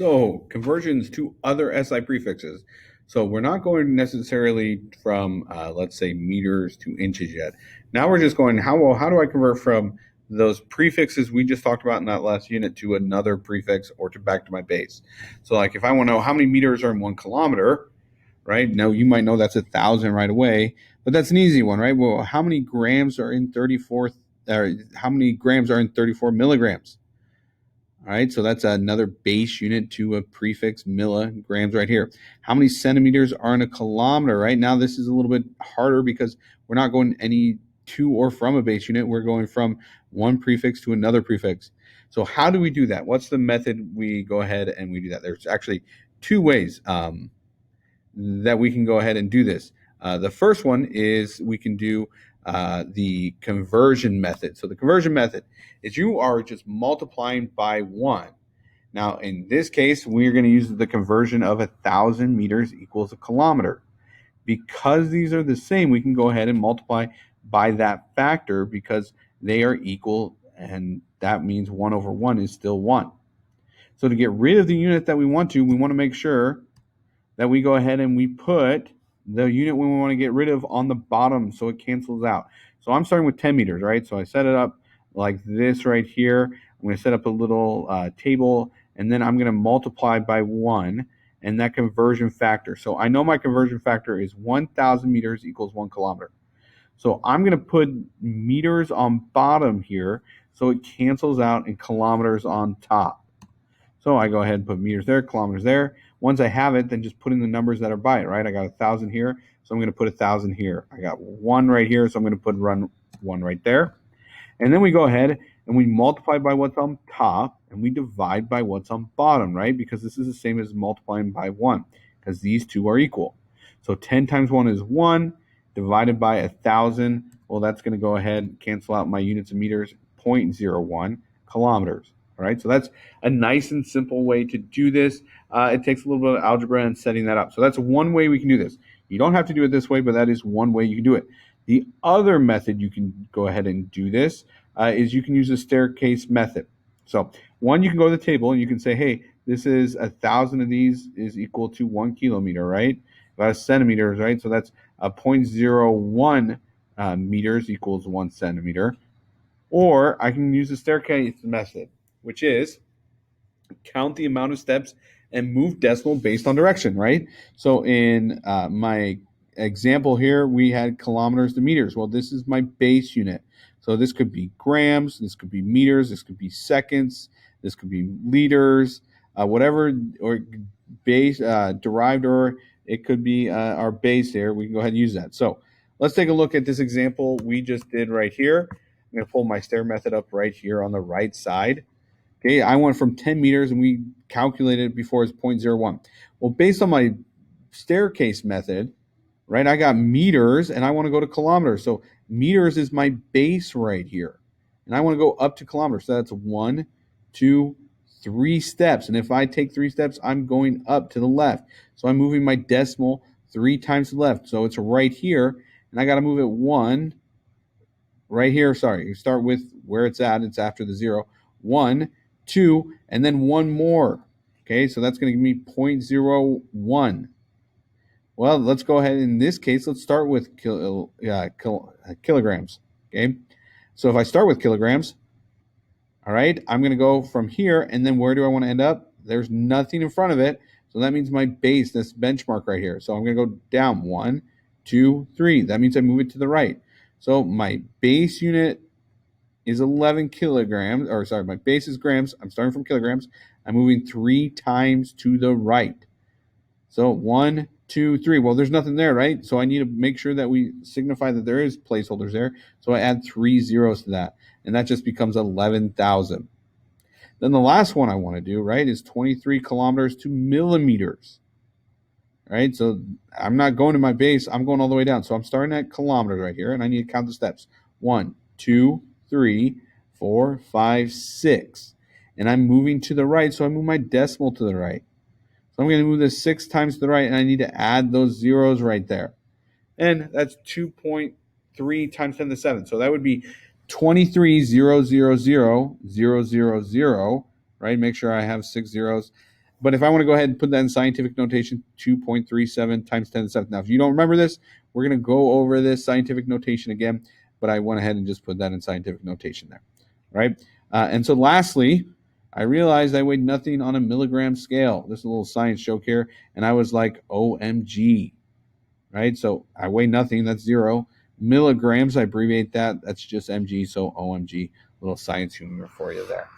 So conversions to other SI prefixes. So we're not going necessarily from, let's say, meters to inches yet. Now we're just going, how do I convert from those prefixes we just talked about in that last unit to another prefix or to back to my base? So like if I want to know how many meters are in 1 kilometer, right? Now you might know that's 1,000 right away, but that's an easy one, right? Well, how many grams are in 34, or how many grams are in 34 milligrams? All right, so that's another base unit to a prefix milligrams right here. How many centimeters are in a kilometer? Right now, this is a little bit harder because we're not going any to or from a base unit. We're going from one prefix to another prefix. So how do we do that? What's the method we go ahead and we do that? There's actually two ways that we can go ahead and do this. The first one is we can do the conversion method. So the conversion method is you are just multiplying by 1. Now, in this case, we're going to use the conversion of 1,000 meters equals a kilometer. Because these are the same, we can go ahead and multiply by that factor because they are equal, and that means 1 over 1 is still 1. So to get rid of the unit that we want to make sure that we go ahead and we put the unit we want to get rid of on the bottom so it cancels out. So I'm starting with 10 meters, right? So I set it up like this right here. I'm going to set up a little table, and then I'm going to multiply by 1 and that conversion factor. So I know my conversion factor is 1,000 meters equals 1 kilometer. So I'm going to put meters on bottom here so it cancels out and kilometers on top. So I go ahead and put meters there, kilometers there. Once I have it, then just put in the numbers that are by it, right? I got 1,000 here, so I'm going to put 1,000 here. I got 1 right here, so I'm going to put 1 right there. And then we go ahead and we multiply by what's on top, and we divide by what's on bottom, right? Because this is the same as multiplying by 1, because these two are equal. So 10 times 1 is 1, divided by 1,000. Well, that's going to go ahead and cancel out my units of meters, 0.01 kilometers. All right, so that's a nice and simple way to do this. It takes a little bit of algebra and setting that up. So that's one way we can do this. You don't have to do it this way, but that is one way you can do it. The other method you can go ahead and do this is you can use the staircase method. So one, you can go to the table and you can say, hey, this is 1,000 of these is equal to 1 kilometer, right? About centimeters, right? So that's 0.01 meters equals 1 centimeter. Or I can use the staircase method, which is count the amount of steps and move decimal based on direction, right? So in my example here, we had kilometers to meters. Well, this is my base unit. So this could be grams, this could be meters, this could be seconds, this could be liters, whatever, or base, derived, or it could be our base here. We can go ahead and use that. So let's take a look at this example we just did right here. I'm going to pull my stair method up right here on the right side. Okay, I went from 10 meters and we calculated it before as 0.01. Well, based on my staircase method, right, I got meters and I want to go to kilometers. So meters is my base right here. And I want to go up to kilometers. So that's 1, 2, 3 steps. And if I take 3 steps, I'm going up to the left. So I'm moving my decimal 3 times to the left. So it's right here. And I got to move it 1 right here. Sorry, you start with where it's at. It's after the 0. 1, 2, and then 1 more. Okay, so that's going to give me 0.01. Well, let's go ahead. In this case, let's start with kilograms. Okay, so if I start with kilograms, all right, I'm going to go from here, and then where do I want to end up? There's nothing in front of it, so that means my base, this benchmark right here. So I'm going to go down 1, 2, 3. That means I move it to the right. So my base unit is 11 kilograms, or sorry, my base is grams. I'm starting from kilograms. I'm moving 3 times to the right. So 1, 2, 3. Well, there's nothing there, right? So I need to make sure that we signify that there is placeholders there. So I add 3 zeros to that, and that just becomes 11,000. Then the last one I want to do, right, is 23 kilometers to millimeters. Right? So I'm not going to my base. I'm going all the way down. So I'm starting at kilometers right here, and I need to count the steps. 1, 2, 3, 4, 5, 6. And I'm moving to the right, so I move my decimal to the right. So I'm going to move this 6 times to the right, and I need to add those zeros right there. And that's 2.3 times 10 to the 7. So that would be 23,000,000, right? Make sure I have 6 zeros. But if I want to go ahead and put that in scientific notation, 2.37 times 10 to the 7th. Now, if you don't remember this, we're going to go over this scientific notation again, but I went ahead and just put that in scientific notation there, right? And so lastly, I realized I weighed nothing on a milligram scale. This is a little science joke here, and I was like, OMG, right? So I weigh nothing, that's 0. Milligrams, I abbreviate that, that's just mg, so OMG, little science humor for you there.